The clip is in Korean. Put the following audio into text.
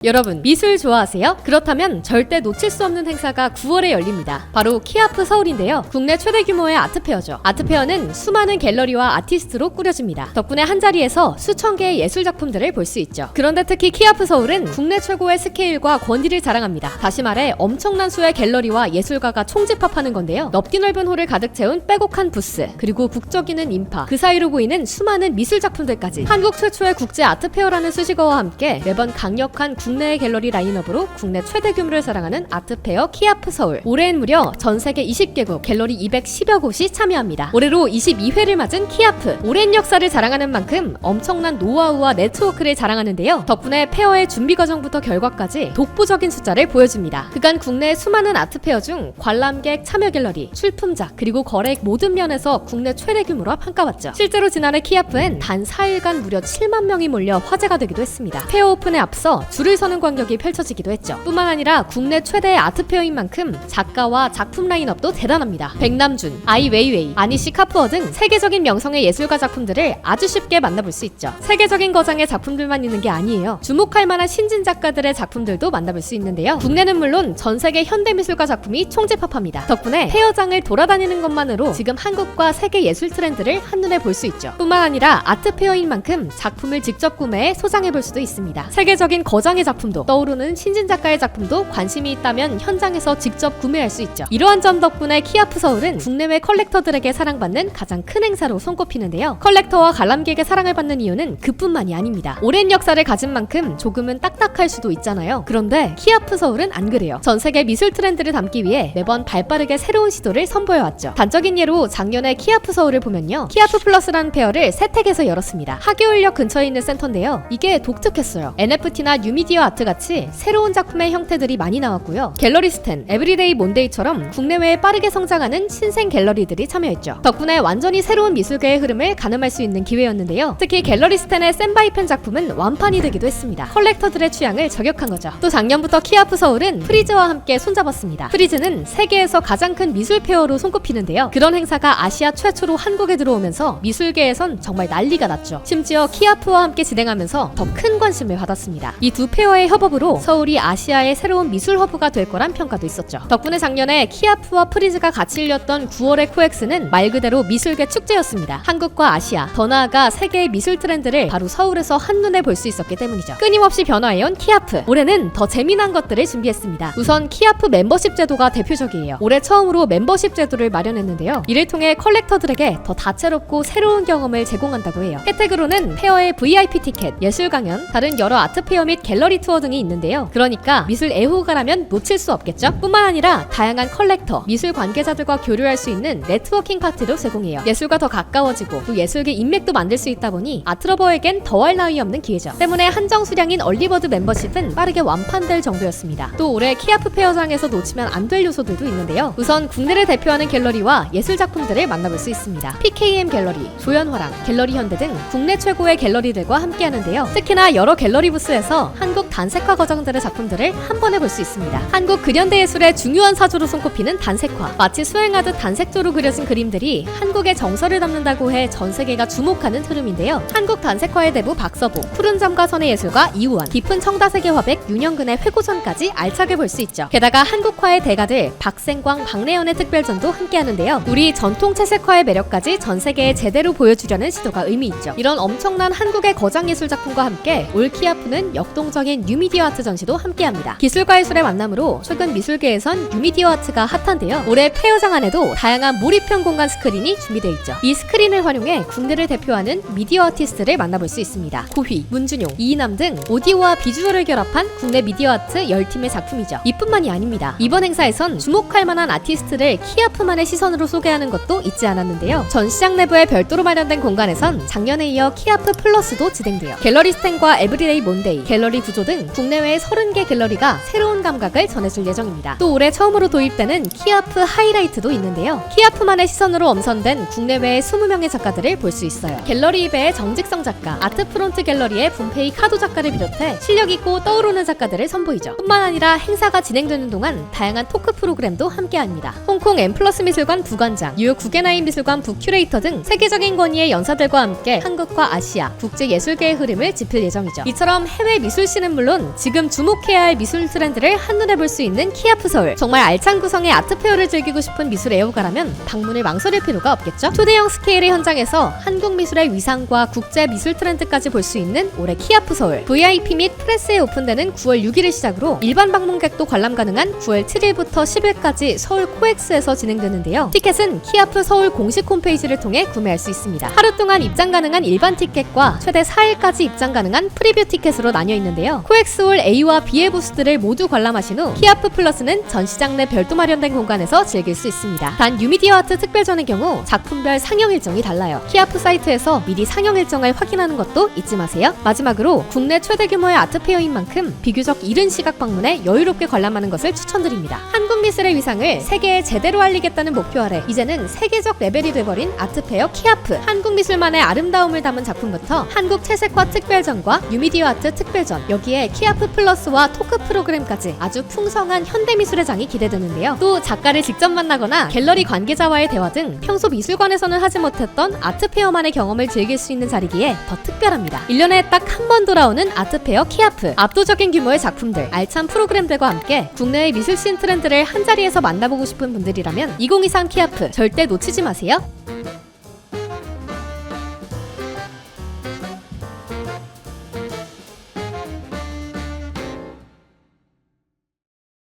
여러분, 미술 좋아하세요? 그렇다면 절대 놓칠 수 없는 행사가 9월에 열립니다. 바로 키아프 서울인데요. 국내 최대 규모의 아트페어죠. 아트페어는 수많은 갤러리와 아티스트로 꾸려집니다. 덕분에 한자리에서 수천 개의 예술 작품들을 볼 수 있죠. 그런데 특히 키아프 서울은 국내 최고의 스케일과 권위를 자랑합니다. 다시 말해 엄청난 수의 갤러리와 예술가가 총집합하는 건데요. 넓디 넓은 홀을 가득 채운 빼곡한 부스, 그리고 북적이는 인파, 그 사이로 보이는 수많은 미술 작품들까지 한국 최초의 국제 아트페어라는 수식어와 함께 매번 강력한 국내의 갤러리 라인업으로 국내 최대 규모를 자랑하는 아트페어 키아프 서울. 올해엔 무려 전 세계 20개국 갤러리 210여 곳이 참여합니다. 올해로 22회를 맞은 키아프. 오랜 역사를 자랑하는 만큼 엄청난 노하우와 네트워크를 자랑하는데요. 덕분에 페어의 준비 과정부터 결과까지 독보적인 숫자를 보여줍니다. 그간 국내 수많은 아트페어 중 관람객, 참여 갤러리, 출품작, 그리고 거래액 모든 면에서 국내 최대 규모로 평가받죠. 실제로 지난해 키아프엔 단 4일간 무려 7만 명이 몰려 화제가 되기도 했습니다. 페어 오픈에 앞서 줄을 서는 광경이 펼쳐지기도 했죠. 뿐만 아니라 국내 최대의 아트페어인 만큼 작가와 작품 라인업도 대단합니다. 백남준, 아이 웨이웨이, 아니시 카푸어 등 세계적인 명성의 예술가 작품들을 아주 쉽게 만나볼 수 있죠. 세계적인 거장의 작품들만 있는 게 아니에요. 주목할 만한 신진 작가들의 작품들도 만나볼 수 있는데요. 국내는 물론 전 세계 현대미술가 작품이 총집합합니다. 덕분에 페어장을 돌아다니는 것만으로 지금 한국과 세계 예술 트렌드를 한눈에 볼 수 있죠. 뿐만 아니라 아트페어인 만큼 작품을 직접 구매해 소장해 볼 수도 있습니다. 세계적인 거장의 작품도, 떠오르는 신진 작가의 작품도 관심이 있다면 현장에서 직접 구매할 수 있죠. 이러한 점 덕분에 키아프 서울은 국내외 컬렉터들에게 사랑받는 가장 큰 행사로 손꼽히는데요. 컬렉터와 관람객의 사랑을 받는 이유는 그뿐만이 아닙니다. 오랜 역사를 가진 만큼 조금은 딱딱할 수도 있잖아요. 그런데 키아프 서울은 안 그래요. 전 세계 미술 트렌드를 담기 위해 매번 발빠르게 새로운 시도를 선보여왔죠. 단적인 예로 작년에 키아프 서울을 보면요. 키아프 플러스라는 페어를 세택에서 열었습니다. 하계울역 근처에 있는 센터인데요. 이게 독특했어요. NFT나 뉴미디어 아트 같이 새로운 작품의 형태들이 많이 나왔고요. 갤러리 스탠, 에브리데이 몬데이처럼 국내외에 빠르게 성장하는 신생 갤러리들이 참여했죠. 덕분에 완전히 새로운 미술계의 흐름을 가늠할 수 있는 기회였는데요. 특히 갤러리 스탠의 센바이펜 작품은 완판이 되기도 했습니다. 컬렉터들의 취향을 저격한 거죠. 또 작년부터 키아프 서울은 프리즈와 함께 손잡았습니다. 프리즈는 세계에서 가장 큰 미술 페어로 손꼽히는데요. 그런 행사가 아시아 최초로 한국에 들어오면서 미술계에선 정말 난리가 났죠. 심지어 키아프와 함께 진행하면서 더 큰 관심을 받았습니다. 이 두 페어의 협업으로 서울이 아시아의 새로운 미술 허브가 될 거란 평가도 있었죠. 덕분에 작년에 키아프와 프리즈가 같이 열렸던 9월의 코엑스는 말 그대로 미술계 축제였습니다. 한국과 아시아, 더 나아가 세계의 미술 트렌드를 바로 서울에서 한눈에 볼 수 있었기 때문이죠. 끊임없이 변화해온 키아프. 올해는 더 재미난 것들을 준비했습니다. 우선 키아프 멤버십 제도가 대표적이에요. 올해 처음으로 멤버십 제도를 마련했는데요. 이를 통해 컬렉터들에게 더 다채롭고 새로운 경험을 제공한다고 해요. 혜택으로는 페어의 VIP 티켓, 예술 강연, 다른 여러 아트페어 및 갤러리 투어 등이 있는데요. 그러니까 미술 애호가라면 놓칠 수 없겠죠? 뿐만 아니라 다양한 컬렉터, 미술 관계자들과 교류할 수 있는 네트워킹 파티도 제공해요. 예술과 더 가까워지고 또 예술계 인맥도 만들 수 있다 보니 아트러버에겐 더할 나위 없는 기회죠. 때문에 한정 수량인 얼리버드 멤버십은 빠르게 완판될 정도였습니다. 또 올해 키아프 페어장에서 놓치면 안 될 요소들도 있는데요. 우선 국내를 대표하는 갤러리와 예술 작품들을 만나볼 수 있습니다. PKM 갤러리, 조연화랑, 갤러리 현대 등 국내 최고의 갤러리들과 함께 하는데요. 특히나 여러 갤러리 부스에서 한국 단색화 거장들의 작품들을 한 번에 볼 수 있습니다. 한국 근현대 예술의 중요한 사조로 손꼽히는 단색화. 마치 수행하듯 단색조로 그려진 그림들이 한국의 정서를 담는다고 해 전 세계가 주목하는 흐름인데요. 한국 단색화의 대부 박서보, 푸른 점과 선의 예술가 이우환, 깊은 청다색의 화백 윤영근의 회고전까지 알차게 볼 수 있죠. 게다가 한국화의 대가들 박생광, 박래연의 특별전도 함께 하는데요. 우리 전통 채색화의 매력까지 전 세계에 제대로 보여주려는 시도가 의미 있죠. 이런 엄청난 한국의 거장 예술 작품과 함께 올 키아프는 역동적인 뉴미디어 아트 전시도 함께합니다. 기술과 예술의 만남으로 최근 미술계에선 뉴미디어 아트가 핫한데요. 올해 페어장 안에도 다양한 몰입형 공간 스크린이 준비되어 있죠. 이 스크린을 활용해 국내를 대표하는 미디어 아티스트를 만나볼 수 있습니다. 고휘, 문준용, 이인남 등 오디오와 비주얼을 결합한 국내 미디어 아트 10팀의 작품이죠. 이뿐만이 아닙니다. 이번 행사에선 주목할 만한 아티스트를 키아프만의 시선으로 소개하는 것도 잊지 않았는데요. 전시장 내부에 별도로 마련된 공간에선 작년에 이어 키아프 플러스도 진행돼요. 갤러리 스탠과 에브리데이 몬데이, 갤러리 구조 등 국내외 30개 갤러리가 새로운 감각을 전해줄 예정입니다. 또 올해 처음으로 도입되는 키아프 하이라이트도 있는데요. 키아프만의 시선으로 엄선된 국내외의 20명의 작가들을 볼 수 있어요. 갤러리 이베의 정직성 작가, 아트프론트 갤러리의 분페이 카도 작가를 비롯해 실력있고 떠오르는 작가들을 선보이죠. 뿐만 아니라 행사가 진행되는 동안 다양한 토크 프로그램도 함께합니다. 홍콩 M+ 미술관 부관장, 뉴욕 구겐하임 미술관 부큐레이터 등 세계적인 권위의 연사들과 함께 한국과 아시아, 국제 예술계의 흐름을 짚을 예정이죠. 이처럼 해외 미술 시네마 트렌드는 물론 지금 주목해야 할 미술 트렌드를 한눈에 볼 수 있는 키아프 서울. 정말 알찬 구성의 아트페어를 즐기고 싶은 미술 애호가라면 방문을 망설일 필요가 없겠죠? 초대형 스케일의 현장에서 한국 미술의 위상과 국제 미술 트렌드까지 볼 수 있는 올해 키아프 서울. VIP 및 프레스에 오픈되는 9월 6일을 시작으로 일반 방문객도 관람 가능한 9월 7일부터 10일까지 서울 코엑스에서 진행되는데요. 티켓은 키아프 서울 공식 홈페이지를 통해 구매할 수 있습니다. 하루 동안 입장 가능한 일반 티켓과 최대 4일까지 입장 가능한 프리뷰 티켓으로 나뉘어 있는데요. 코엑스홀 A와 B의 부스들을 모두 관람하신 후 키아프 플러스는 전시장 내 별도 마련된 공간에서 즐길 수 있습니다. 단 뉴미디어 아트 특별전의 경우 작품별 상영 일정이 달라요. 키아프 사이트에서 미리 상영 일정을 확인하는 것도 잊지 마세요. 마지막으로 국내 최대 규모의 아트페어인 만큼 비교적 이른 시각 방문에 여유롭게 관람하는 것을 추천드립니다. 한국 미술의 위상을 세계에 제대로 알리겠다는 목표 아래 이제는 세계적 레벨이 돼버린 아트페어 키아프. 한국 미술만의 아름다움을 담은 작품부터 한국 채색화 특별전과 뉴미디어 아트 특별전, 여기에 키아프 플러스와 토크 프로그램까지 아주 풍성한 현대미술의 장이 기대되는데요. 또 작가를 직접 만나거나 갤러리 관계자와의 대화 등 평소 미술관에서는 하지 못했던 아트페어만의 경험을 즐길 수 있는 자리기에 더 특별합니다. 1년에 딱 한 번 돌아오는 아트페어 키아프. 압도적인 규모의 작품들, 알찬 프로그램들과 함께 국내의 미술씬 트렌드를 한자리에서 만나보고 싶은 분들이라면 2023 키아프 절대 놓치지 마세요.